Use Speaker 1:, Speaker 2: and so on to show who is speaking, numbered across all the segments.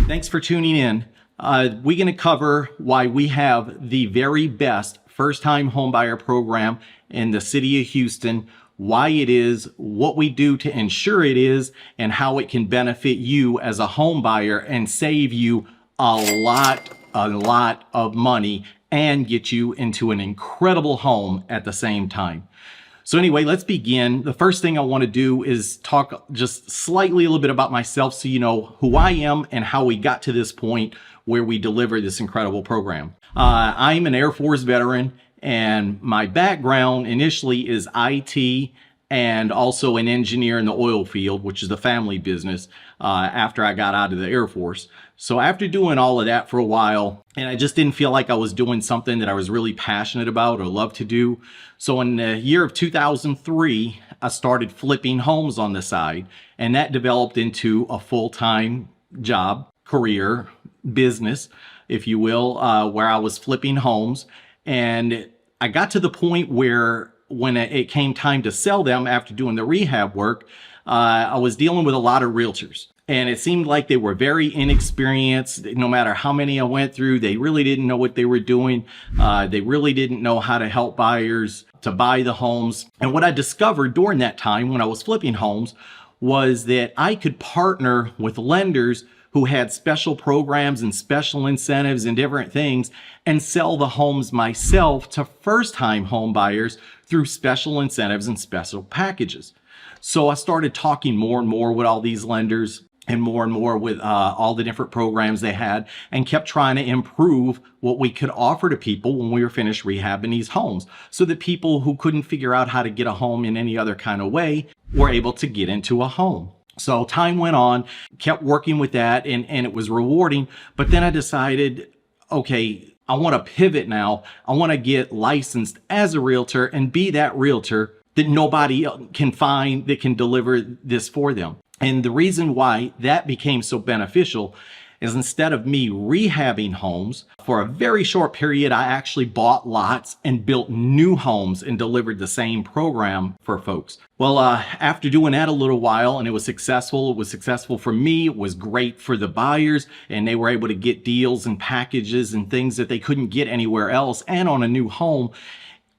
Speaker 1: Thanks for tuning in. We're going to cover why we have the very best first-time homebuyer program in the city of Houston, why it is, what we do to ensure it is, and how it can benefit you as a home buyer and save you a lot of money and get you into an incredible home at the same time. So anyway, let's begin. The first thing I want to do is talk just slightly a little bit about myself so you know who I am and how we got to this point where we deliver this incredible program. I'm an Air Force veteran, and my background initially is IT and also an engineer in the oil field, which is the family business, after I got out of the Air Force. So after doing all of that for a while, and I just didn't feel like I was doing something that I was really passionate about or love to do. So in the year of 2003, I started flipping homes on the side, and that developed into a full-time job, career, business, if you will, where I was flipping homes. And I got to the point where when it came time to sell them after doing the rehab work, I was dealing with a lot of realtors. And it seemed like they were very inexperienced. No matter how many I went through, they really didn't know what they were doing. They really didn't know how to help buyers to buy the homes. And what I discovered during that time when I was flipping homes was that I could partner with lenders who had special programs and special incentives and different things and sell the homes myself to first-time home buyers through special incentives and special packages. So I started talking more and more with all these lenders and more with all the different programs they had, and kept trying to improve what we could offer to people when we were finished rehabbing these homes, so that people who couldn't figure out how to get a home in any other kind of way were able to get into a home. So time went on, kept working with that, and it was rewarding. But then I decided, okay, I want to pivot now. I want to get licensed as a realtor and be that realtor that nobody can find that can deliver this for them. And the reason why that became so beneficial is instead of me rehabbing homes for a very short period, I actually bought lots and built new homes and delivered the same program for folks. Well, after doing that a little while, and it was successful for me, it was great for the buyers, and they were able to get deals and packages and things that they couldn't get anywhere else. And on a new home,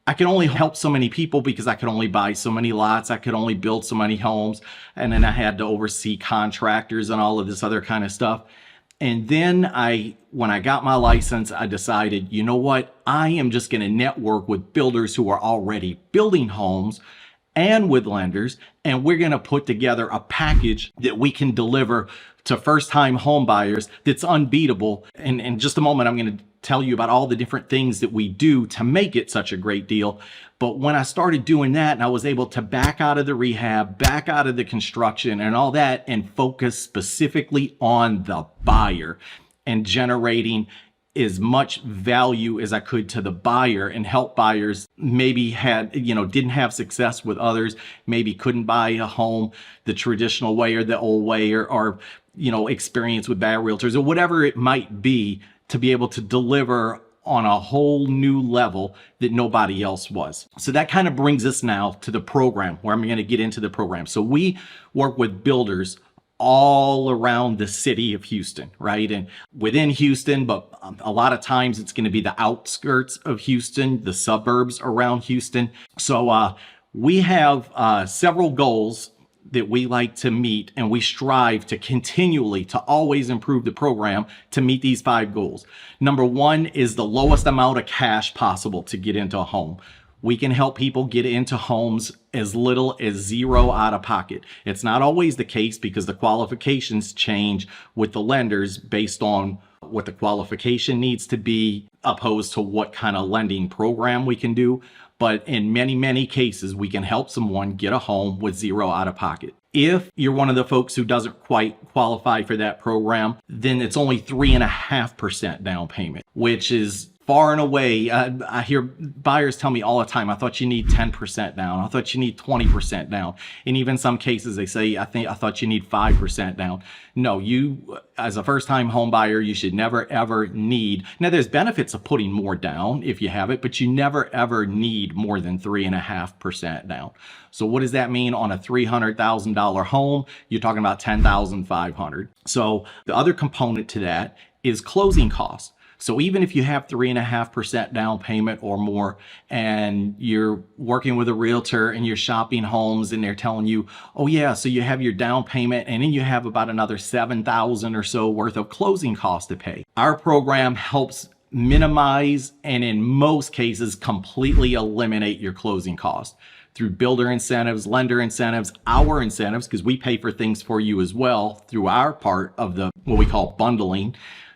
Speaker 1: I could only help so many people because I could only buy so many lots. I could only build so many homes. And then I had to oversee contractors and all of this other kind of stuff. And then when I got my license, I decided, you know what? I am just going to network with builders who are already building homes and with lenders. And we're going to put together a package that we can deliver to first-time home buyers that's unbeatable. And in just a moment, I'm going to tell you about all the different things that we do to make it such a great deal. But when I started doing that, and I was able to back out of the rehab, back out of the construction and all that, and focus specifically on the buyer and generating as much value as I could to the buyer, and help buyers maybe didn't have success with others, maybe couldn't buy a home the traditional way or the old way, or experience with bad realtors or whatever it might be, to be able to deliver on a whole new level that nobody else was. So that kind of brings us now to the program, where I'm going to get into the program. So we work with builders all around the city of Houston, right? And within Houston, but a lot of times it's going to be the outskirts of Houston, the suburbs around Houston. So we have several goals that we like to meet, and we strive to continually to always improve the program to meet these 5 goals. Number 1 is the lowest amount of cash possible to get into a home. We can help people get into homes as little as 0 out of pocket. It's not always the case because the qualifications change with the lenders based on what the qualification needs to be, opposed to what kind of lending program we can do. But in many cases, we can help someone get a home with 0 out of pocket. If you're one of the folks who doesn't quite qualify for that program, then it's only 3.5% down payment, which is far and away, I hear buyers tell me all the time, I thought you need 10% down. I thought you need 20% down. And even some cases they say, I thought you need 5% down. No, you, as a first-time home buyer, you should never ever need, now there's benefits of putting more down if you have it, but you never ever need more than 3.5% down. So what does that mean on a $300,000 home? You're talking about $10,500. So the other component to that is closing costs. So even if you have 3.5% down payment or more, and you're working with a realtor and you're shopping homes and they're telling you, oh yeah, so you have your down payment and then you have about another $7,000 or so worth of closing costs to pay. Our program helps minimize and in most cases completely eliminate your closing costs through builder incentives, lender incentives, our incentives, because we pay for things for you as well through our part of the what we call bundling.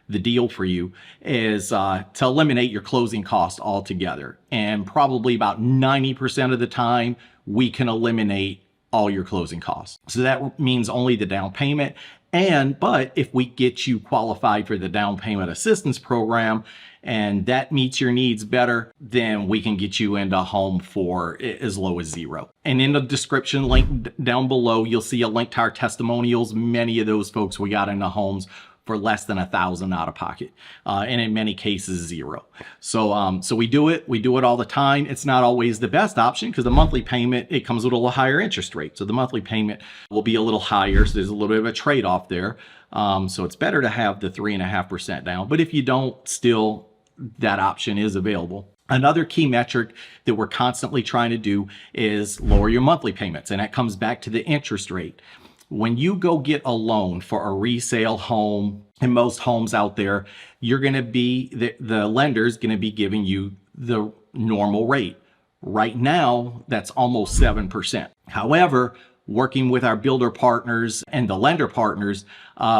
Speaker 1: The deal for you is to eliminate your closing costs altogether. And probably about 90% of the time, we can eliminate all your closing costs. So that means only the down payment. But if we get you qualified for the down payment assistance program and that meets your needs better, then we can get you into a home for as low as $0. And in the description link down below, you'll see a link to our testimonials. Many of those folks we got into homes for less than $1,000 out of pocket, and in many cases $0. So we do it all the time. It's not always the best option because the monthly payment, it comes with a little higher interest rate. So the monthly payment will be a little higher. So there's a little bit of a trade-off there. So it's better to have the 3.5% down. But if you don't, still that option is available. Another key metric that we're constantly trying to do is lower your monthly payments, and that comes back to the interest rate. When you go get a loan for a resale home, in most homes out there, you're going to be, the lender's going to be giving you the normal rate. Right now, that's almost 7%. However, working with our builder partners and the lender partners,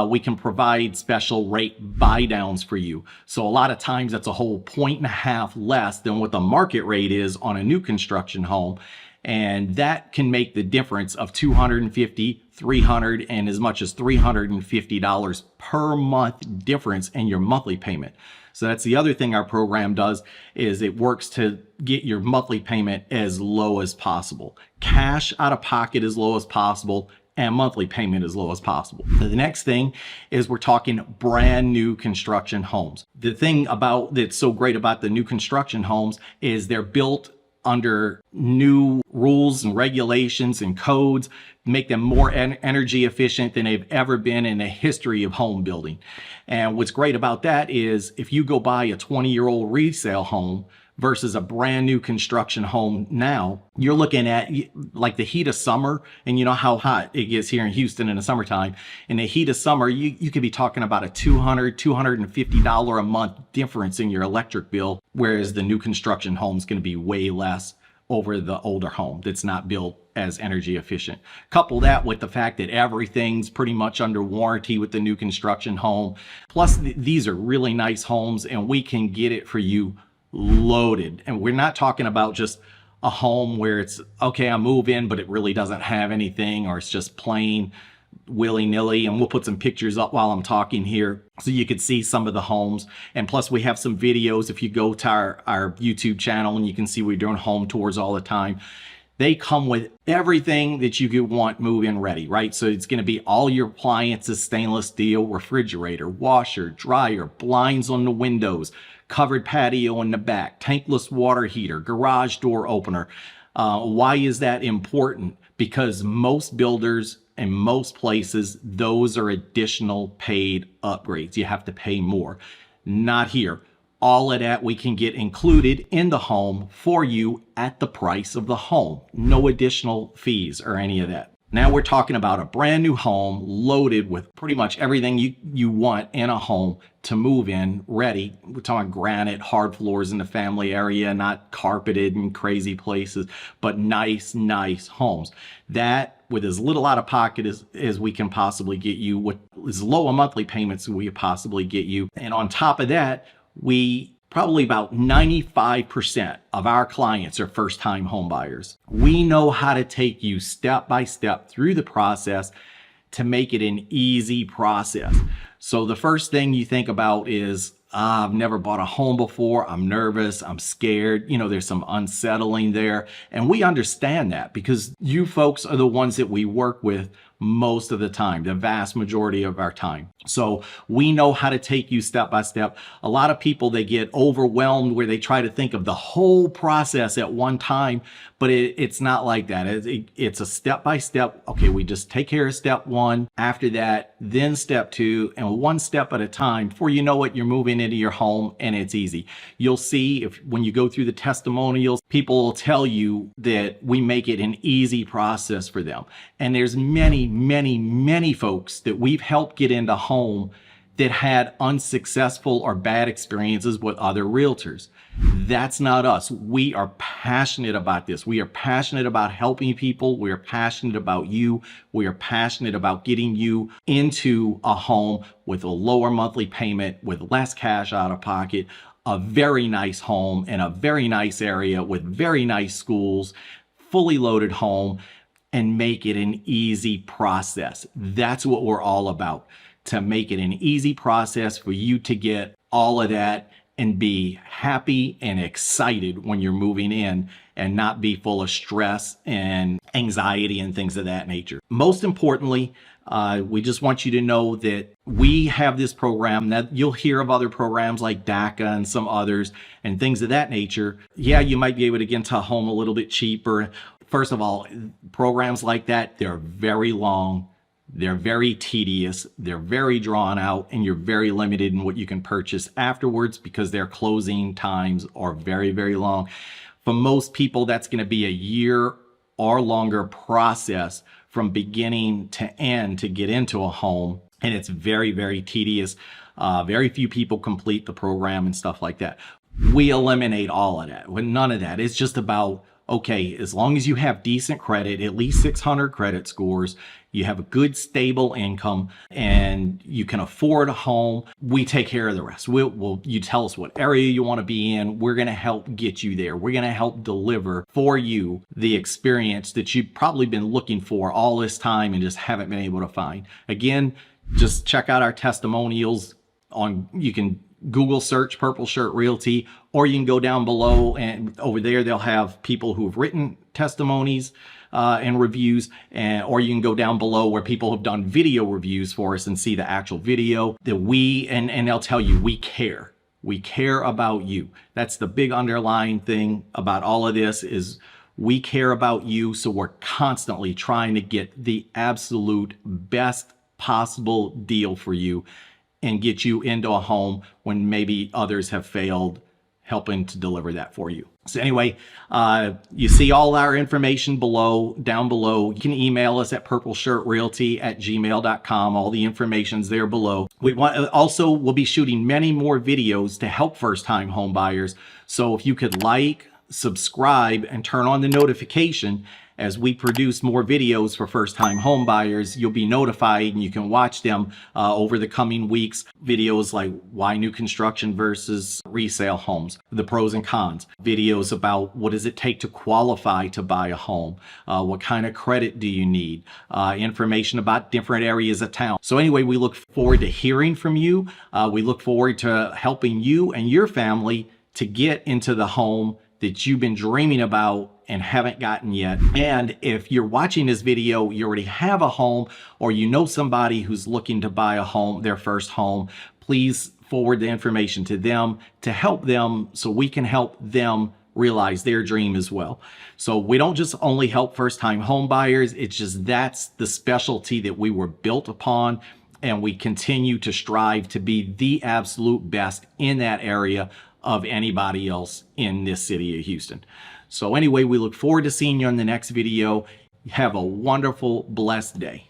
Speaker 1: we can provide special rate buy downs for you. So a lot of times that's a whole 1.5 less than what the market rate is on a new construction home. And that can make the difference of $250, $300, and as much as $350 per month difference in your monthly payment. So that's the other thing our program does, is it works to get your monthly payment as low as possible. Cash out of pocket as low as possible, and monthly payment as low as possible. The next thing is we're talking brand new construction homes. The thing that's so great about the new construction homes is they're built under new rules and regulations and codes, make them more energy efficient than they've ever been in the history of home building. And what's great about that is if you go buy a 20-year-old resale home versus a brand new construction home now, you're looking at like the heat of summer, and you know how hot it gets here in Houston in the summertime. In the heat of summer, you could be talking about a $250 a month difference in your electric bill, whereas the new construction home is going to be way less over the older home that's not built as energy efficient. Couple that with the fact that everything's pretty much under warranty with the new construction home. Plus, these are really nice homes, and we can get it for you loaded. And we're not talking about just a home where it's okay, I move in, but it really doesn't have anything, or it's just plain willy-nilly. And we'll put some pictures up while I'm talking here so you could see some of the homes. And plus we have some videos. If you go to our YouTube channel, and you can see we're doing home tours all the time. They come with everything that you could want move-in ready, right? So it's going to be all your appliances, stainless steel, refrigerator, washer, dryer, blinds on the windows, covered patio in the back, tankless water heater, garage door opener. Why is that important? Because most builders and most places, those are additional paid upgrades. You have to pay more. Not here. All of that we can get included in the home for you at the price of the home. No additional fees or any of that. Now we're talking about a brand new home loaded with pretty much everything you want in a home to move in ready. We're talking granite, hard floors in the family area, not carpeted in crazy places, but nice homes. That with as little out of pocket as we can possibly get you, with as low a monthly payments as we could possibly get you. And on top of that, we probably about 95% of our clients are first-time home buyers. We know how to take you step by step through the process to make it an easy process. So the first thing you think about is I've never bought a home before. I'm nervous. I'm scared. There's some unsettling there. And we understand that because you folks are the ones that we work with most of the time, the vast majority of our time. So we know how to take you step by step. A lot of people, they get overwhelmed where they try to think of the whole process at one time, but it's not like that. It's a step by step. Okay, we just take care of step one. After that, then step two, and one step at a time. Before you know it, you're moving into your home, and it's easy. You'll see when you go through the testimonials, people will tell you that we make it an easy process for them. And there's many folks that we've helped get into home that had unsuccessful or bad experiences with other realtors. That's not us. We are passionate about this. We are passionate about helping people. We are passionate about you. We are passionate about getting you into a home with a lower monthly payment, with less cash out of pocket, a very nice home in a very nice area with very nice schools, fully loaded home, and make it an easy process. That's what we're all about, to make it an easy process for you to get all of that and be happy and excited when you're moving in and not be full of stress and anxiety and things of that nature. Most importantly, we just want you to know that we have this program that you'll hear of other programs like DACA and some others and things of that nature. Yeah, you might be able to get into a home a little bit cheaper. First of all, programs like that, they're very long. They're very tedious, they're very drawn out, and you're very limited in what you can purchase afterwards because their closing times are very long. For most people, that's going to be a year or longer process from beginning to end to get into a home, and it's very tedious. Very few people complete the program and stuff like that. We eliminate all of that. With none of that. It's just about, okay, as long as you have decent credit, at least 600 credit scores, you have a good stable income, and you can afford a home, we take care of the rest. You tell us what area you want to be in. We're going to help get you there. We're going to help deliver for you the experience that you've probably been looking for all this time and just haven't been able to find. Again, just check out our testimonials you can Google search Purple Shirt Realty, or you can go down below, and over there they'll have people who have written testimonies and reviews, or you can go down below where people have done video reviews for us and see the actual video that and they'll tell you we care. We care about you. That's the big underlying thing about all of this is we care about you, so we're constantly trying to get the absolute best possible deal for you and get you into a home when maybe others have failed helping to deliver that for you. So anyway, you see all our information down below. You can email us at purpleshirtrealty@gmail.com. All the information's there below. We'll be shooting many more videos to help first-time home buyers. So if you could like, subscribe, and turn on the notification as we produce more videos for first-time home buyers, you'll be notified and you can watch them over the coming weeks. Videos like why new construction versus resale homes, the pros and cons. Videos about what does it take to qualify to buy a home, what kind of credit do you need, information about different areas of town. So anyway, we look forward to hearing from you. We look forward to helping you and your family to get into the home that you've been dreaming about and haven't gotten yet. And if you're watching this video, you already have a home, or you know somebody who's looking to buy a home, their first home, please forward the information to them to help them so we can help them realize their dream as well. So we don't just only help first-time home buyers, it's just that's the specialty that we were built upon, and we continue to strive to be the absolute best in that area of anybody else in this city of Houston. So anyway, we look forward to seeing you in the next video. Have a wonderful, blessed day.